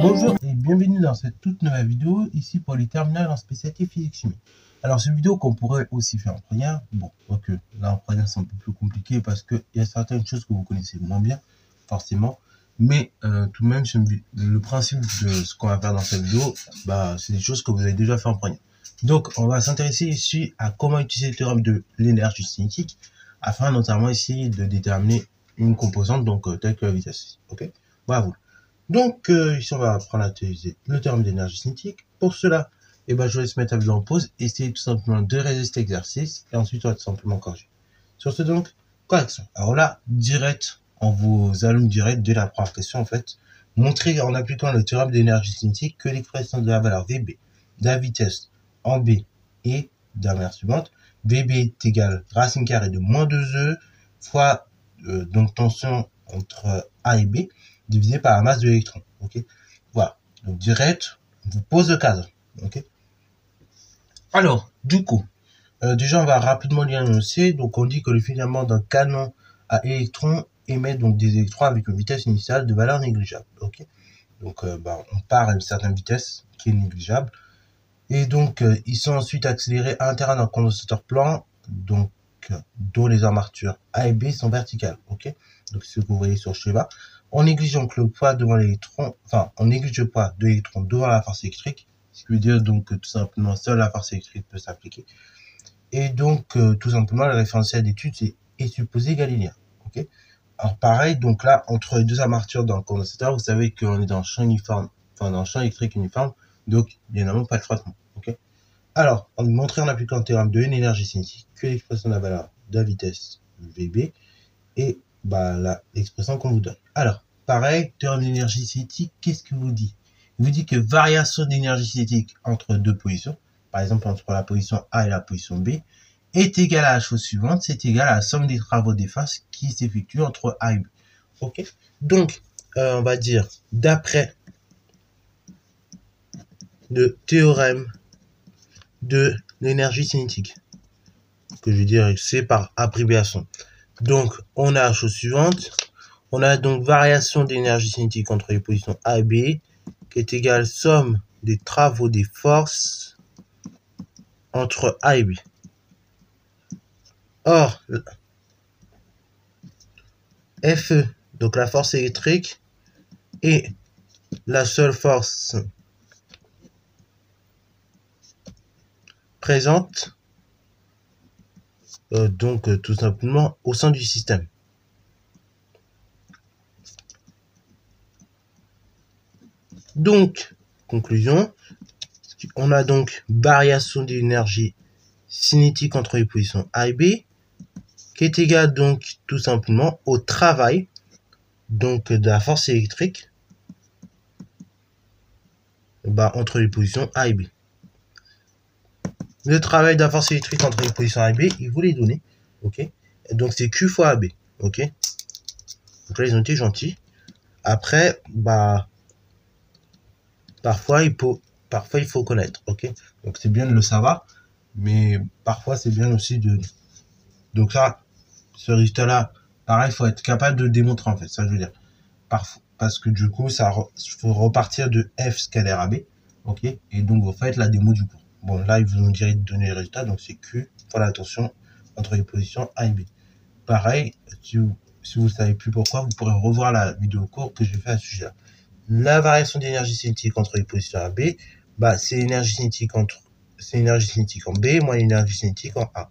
Bonjour et bienvenue dans cette toute nouvelle vidéo, ici pour les terminales en spécialité physique-chimie. Alors cette vidéo qu'on pourrait aussi faire en première, bon, ok, là en première c'est un peu plus compliqué parce qu'il y a certaines choses que vous connaissez moins bien, forcément, mais tout de même, le principe de ce qu'on va faire dans cette vidéo, c'est des choses que vous avez déjà fait en première. Donc on va s'intéresser ici à comment utiliser le théorème de l'énergie cinétique, afin notamment ici de déterminer une composante, donc telle que la vitesse, ok, voilà. Donc, ici, on va apprendre à utiliser le terme d'énergie cinétique. Pour cela, je vous laisse mettre la vidéo en pause, essayer tout simplement de réaliser cet exercice, et ensuite, on va tout simplement corriger. Sur ce, donc, correction. Alors là, direct, on vous allume direct dès la première question, en fait, montrer en appliquant le théorème d'énergie cinétique que l'expression de la valeur VB, de la vitesse en B et de la manière suivante, VB est égal racine carrée de moins 2E fois, donc, tension entre A et B, divisé par la masse de l'électron, ok. Voilà, donc direct, on vous pose le cadre, ok. Alors, du coup, déjà on va rapidement lire l'énoncé. Donc on dit que le filament d'un canon à électrons émet donc des électrons avec une vitesse initiale de valeur négligeable, ok. Donc on part à une certaine vitesse qui est négligeable, et donc ils sont ensuite accélérés à l'intérieur d'un condensateur plan, donc dont les armatures A et B sont verticales, ok. Donc c'est ce que vous voyez sur le schéma. En négligeant que le poids devant l'électron, on néglige le poids de l'électron devant la force électrique, ce qui veut dire donc que tout simplement seule la force électrique peut s'appliquer. Et donc tout simplement le référentiel d'étude est supposé galiléen, ok. Alors pareil, donc là entre les deux armatures dans le condensateur, vous savez qu'on est dans le champ uniforme, dans le champ électrique uniforme, donc évidemment pas de frottement, ok. Alors on va montrer en appliquant le théorème de l'énergie cinétique que l'expression de la valeur de la vitesse VB est l'expression qu'on vous donne. Alors, pareil, théorème d'énergie cinétique, qu'est-ce qu'il vous dit? Il vous dit que variation d'énergie cinétique entre deux positions, par exemple entre la position A et la position B, est égale à la chose suivante, c'est égal à la somme des travaux des phases qui s'effectuent entre A et B. Ok. Donc, on va dire, d'après le théorème de l'énergie cinétique, que je vais dire c'est par abréviation. Donc, on a la chose suivante. On a donc variation d'énergie cinétique entre les positions A et B, qui est égale somme des travaux des forces entre A et B. Or, Fe, donc la force électrique, est la seule force présente, donc tout simplement au sein du système. Donc, conclusion, on a donc variation d'énergie cinétique entre les positions A et B, qui est égale donc tout simplement au travail donc de la force électrique entre les positions A et B. Le travail de la force électrique entre les positions A et B, il vous les donner, ok. Et donc c'est Q fois AB, ok. Donc là ils ont été gentils. Après, parfois il faut connaître, ok. Donc c'est bien de le savoir, mais parfois c'est bien aussi de. Donc ça, ce résultat-là, pareil, il faut être capable de le démontrer en fait, ça je veux dire. Parce que du coup, il faut repartir de F scalaire AB, ok. Et donc vous faites la démo du cours. Bon, là ils vous ont direct donné les résultats, donc c'est Q fois la tension entre les positions A et B. Pareil, si vous ne savez plus pourquoi, vous pourrez revoir la vidéo cours que j'ai fait à ce sujet-là. La variation d'énergie cinétique entre les positions A et B, c'est l'énergie cinétique en B moins l'énergie cinétique en A.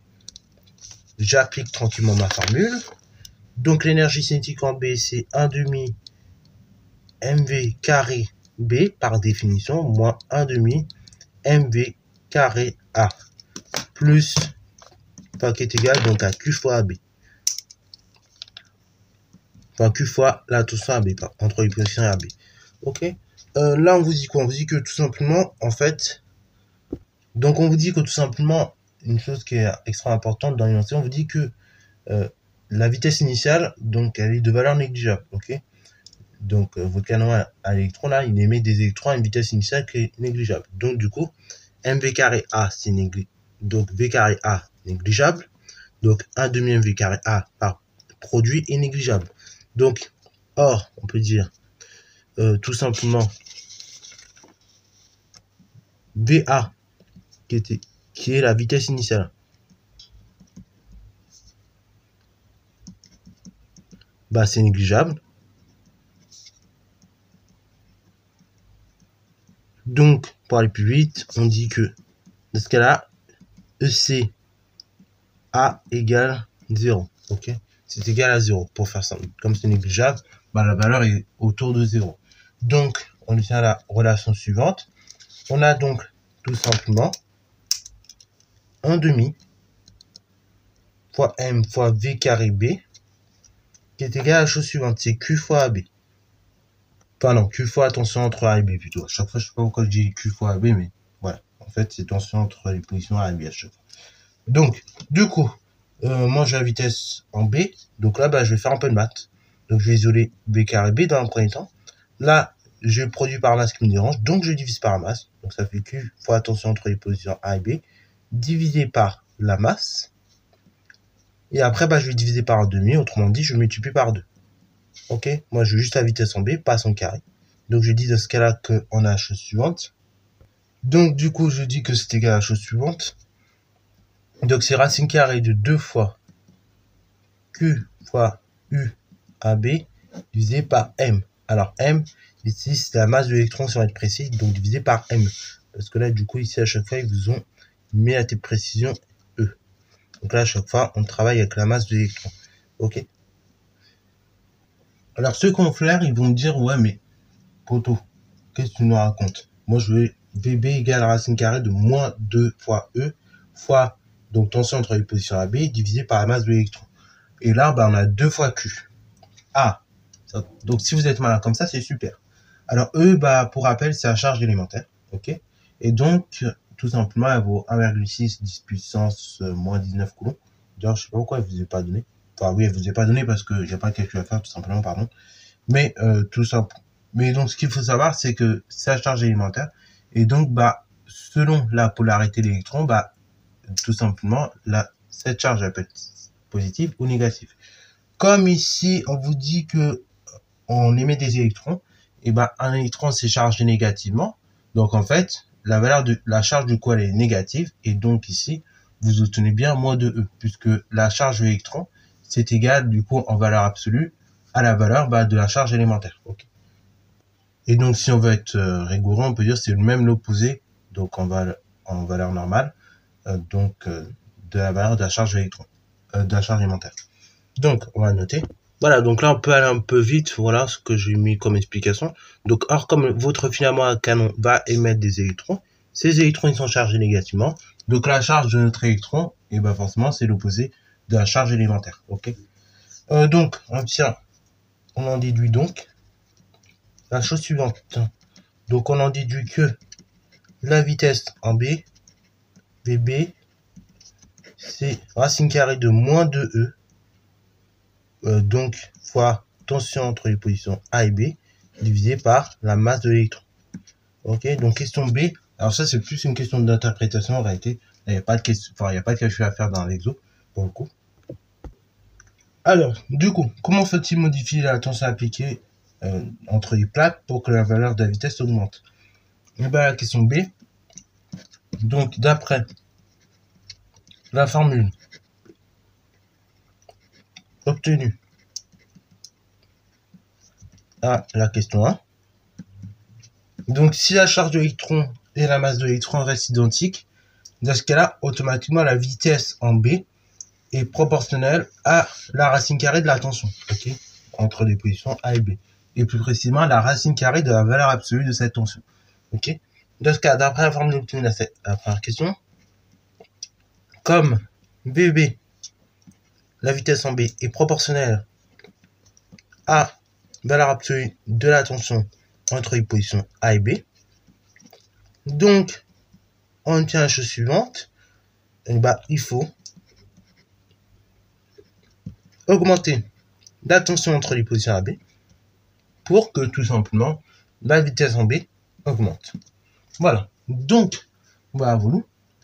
J'applique tranquillement ma formule. Donc l'énergie cinétique en B, c'est 1/2 mv carré B par définition, moins 1/2 mv carré A, plus, qui est égal donc à Q fois AB. Q fois la tension AB, entre les positions AB. Ok. Là, on vous dit quoi? On vous dit que tout simplement, en fait, donc on vous dit que tout simplement, une chose qui est extrêmement importante dans l'énoncé, on vous dit que la vitesse initiale, donc elle est de valeur négligeable, ok. Donc votre canon à électrons là, il émet des électrons à une vitesse initiale qui est négligeable. Donc du coup, mv carré A, c'est négligeable. Donc v carré A, négligeable. Donc 1 demi mv carré A par produit est négligeable. Donc, or, on peut dire tout simplement VA qui est la vitesse initiale. Bah, c'est négligeable. Donc, pour aller plus vite, on dit que dans ce cas-là, EC A égale 0. Ok, c'est égal à 0 pour faire simple. Comme c'est négligeable, bah, la valeur est autour de 0. Donc, on obtient la relation suivante. On a donc tout simplement 1 demi fois M fois V carré B qui est égal à la chose suivante, c'est Q fois AB. Enfin non, Q fois tension entre A et B plutôt. À chaque fois, je sais pas pourquoi je dis Q fois AB, mais voilà. En fait, c'est tension entre les positions A et B à chaque fois. Donc, du coup, moi j'ai la vitesse en B. Donc là, bah, je vais faire un peu de maths. Donc je vais isoler B carré B dans un premier temps. Là, j'ai le produit par masse qui me dérange, donc je divise par la masse. Donc ça fait Q fois la tension entre les positions A et B, divisé par la masse. Et après, bah, je vais diviser par un demi, autrement dit, je multiplie par 2. Ok, moi je veux juste la vitesse en B, pas son carré. Donc je dis dans ce cas-là qu'on a la chose suivante. Donc du coup, je dis que c'est égal à la chose suivante. Donc c'est racine carrée de 2 fois Q fois U AB divisé par M. Alors M, ici c'est la masse de l'électron si on va être précis, donc divisé par M. Parce que là, du coup, ici à chaque fois, ils vous ont mis à tes précisions E. Donc là, à chaque fois, on travaille avec la masse de l'électron. Ok. Alors ceux qui ont flair, ils vont me dire, ouais, mais poto, qu'est-ce que tu nous racontes? Moi, je veux VB égale racine carrée de moins 2 fois E fois, donc tension entre les positions AB divisé par la masse de l'électron. Et là, bah, on a 2 fois Q. Ah, donc si vous êtes malin comme ça, c'est super. Alors E, bah, pour rappel, c'est la charge élémentaire, ok? Et donc, tout simplement, elle vaut 1,6 10 puissance moins 19 coulombs. D'ailleurs, je sais pas pourquoi elle vous est pas donnée. Enfin, oui, elle vous est pas donnée parce que j'ai pas de calcul à faire, tout simplement, pardon. Mais tout simple. Mais donc, ce qu'il faut savoir, c'est que c'est la charge élémentaire. Et donc, bah, selon la polarité de l'électron, bah, tout simplement, cette charge elle peut être positive ou négative. Comme ici, on vous dit que on émet des électrons, et ben un électron s'est chargé négativement. Donc en fait, la valeur de la charge du coup elle est négative, et donc ici, vous obtenez bien moins de E, puisque la charge de l'électron, c'est égal du coup en valeur absolue à la valeur de la charge élémentaire. Okay. Et donc si on veut être rigoureux, on peut dire c'est le même l'opposé, donc en valeur normale, de la valeur de la charge électron, de la charge élémentaire. Donc on va noter. Voilà, donc là on peut aller un peu vite, voilà ce que j'ai mis comme explication. Donc or comme votre filament à canon va émettre des électrons, ces électrons ils sont chargés négativement. Donc la charge de notre électron, et ben forcément c'est l'opposé de la charge élémentaire. Ok. Donc on en déduit donc la chose suivante. Donc on en déduit que la vitesse en B, VB, c'est racine carrée de moins 2E. Donc fois tension entre les positions A et B divisé par la masse de l'électron. Ok, donc question B. Alors ça c'est plus une question d'interprétation en réalité. Il n'y a pas de question, enfin il n'y a pas de calcul à faire dans l'exo pour le coup. Alors du coup, comment faut-il modifier la tension appliquée entre les plaques pour que la valeur de la vitesse augmente? Et bien la question B. Donc d'après la formule obtenue à la question 1. Donc si la charge de l'électron et la masse de l'électron restent identiques, dans ce cas-là, automatiquement la vitesse en B est proportionnelle à la racine carrée de la tension, ok, entre les positions A et B. Et plus précisément, la racine carrée de la valeur absolue de cette tension. Ok. Dans ce cas, d'après la formule obtenue à la première question, comme VB, la vitesse en B, est proportionnelle à la valeur absolue de la tension entre les positions A et B, donc on obtient la chose suivante, et bah, il faut augmenter la tension entre les positions A et B pour que tout simplement la vitesse en B augmente. Voilà, donc voilà,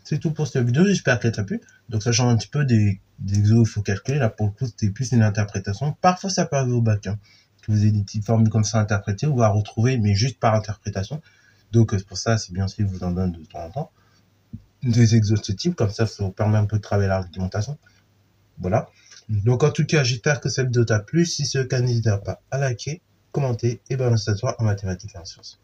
c'est tout pour cette vidéo, j'espère qu'elle t'a plu. Donc ça change un petit peu des exos il faut calculer. Là, pour le coup, c'était plus une interprétation. Parfois, ça peut arriver au bac, hein, que vous ayez des petites formules comme ça interprétées ou à retrouver, mais juste par interprétation. Donc, c'est pour ça, c'est bien si vous en donne de temps en temps des exos de ce type. Comme ça vous permet un peu de travailler l'argumentation. Voilà. Donc, en tout cas, j'espère que cette vidéo t'a plu. Si c'est le cas, n'hésitez pas à liker, commenter et balancer à toi en mathématiques et en sciences.